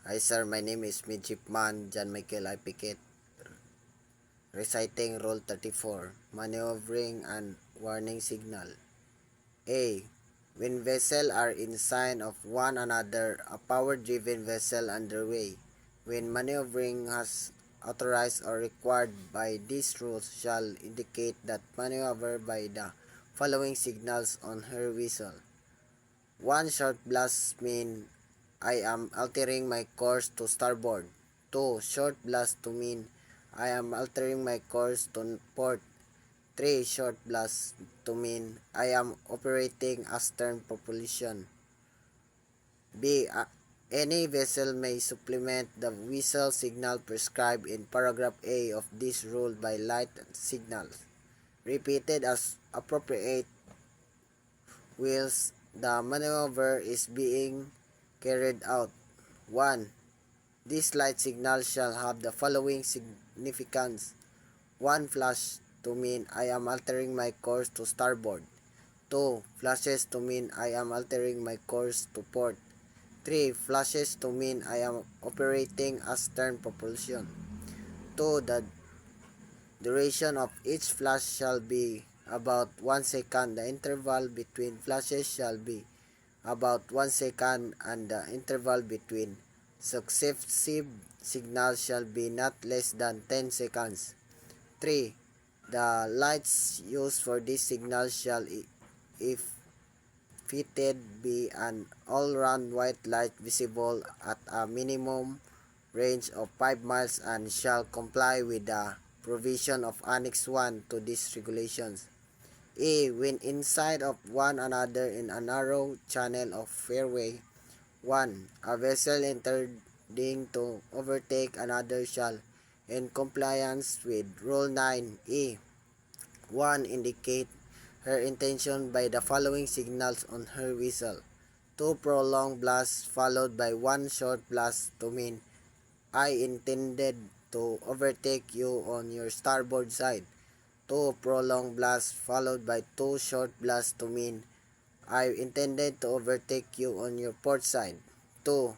Hi sir, my name is Midshipman John Michael I. Piquet, reciting Rule 34, Maneuvering and Warning Signal. A. When vessels are in sign of one another, a power-driven vessel underway, when maneuvering has authorized or required by these rules shall indicate that maneuver by the following signals on her whistle. 1. Short blast mean I am altering my course to starboard. 2. Short blast to mean I am altering my course to port. 3. Short blast to mean I am operating astern propulsion. B. Any vessel may supplement the whistle signal prescribed in paragraph A of this rule by light signals, repeated as appropriate whilst the maneuver is being carried out. 1. This light signal shall have the following significance. 1. Flash to mean I am altering my course to starboard. 2. Flashes to mean I am altering my course to port. 3. Flashes to mean I am operating astern propulsion. 2. The duration of each flash shall be about 1 second. The interval between flashes shall be about 1 second, and the interval between successive signals shall be not less than 10 seconds. 3. The lights used for this signal shall, if fitted, be an all-round white light visible at a minimum range of 5 miles and shall comply with the provision of Annex 1 to these regulations. A. When inside of one another in a narrow channel of fairway. 1. A vessel intending to overtake another shall, in compliance with Rule 9E, 1. Indicate her intention by the following signals on her whistle. 2. Prolonged blast followed by 1 short blast to mean I intended to overtake you on your starboard side. 2. Prolonged blast followed by 2 short blasts to mean I intended to overtake you on your port side. 2.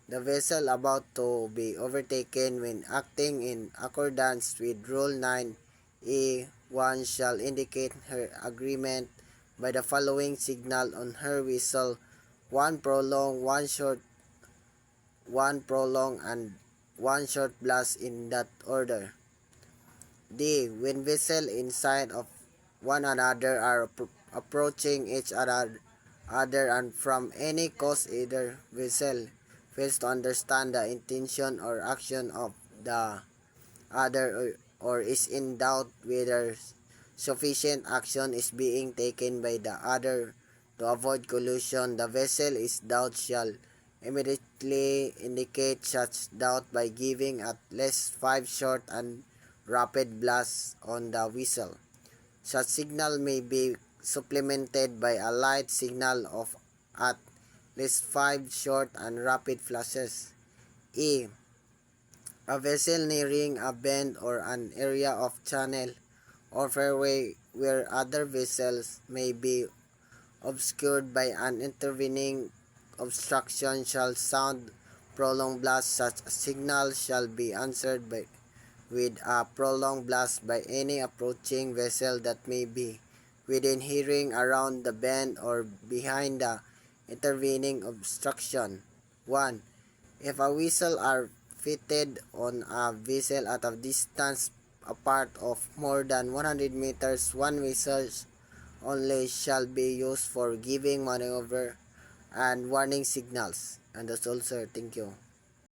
The vessel about to be overtaken when acting in accordance with Rule 9E1 shall indicate her agreement by the following signal on her whistle. 1 prolonged, 1 short, 1 prolonged, and 1 short blast in that order. D. When vessels inside of one another are approaching each other and from any cause either vessel fails to understand the intention or action of the other, or is in doubt whether sufficient action is being taken by the other to avoid collision, the vessel is doubt shall immediately indicate such doubt by giving at least 5 short and rapid blasts on the whistle. Such signal may be supplemented by a light signal of at least 5 short and rapid flashes. E. A vessel nearing a bend or an area of channel or fairway where other vessels may be obscured by an intervening obstruction shall sound prolonged blast. Such a signal shall be answered with a prolonged blast by any approaching vessel that may be within hearing around the bend or behind the intervening obstruction. 1. If a whistle are fitted on a vessel at a distance apart of more than 100 meters, 1 whistle only shall be used for giving maneuver and warning signals. And that's all, sir. Thank you.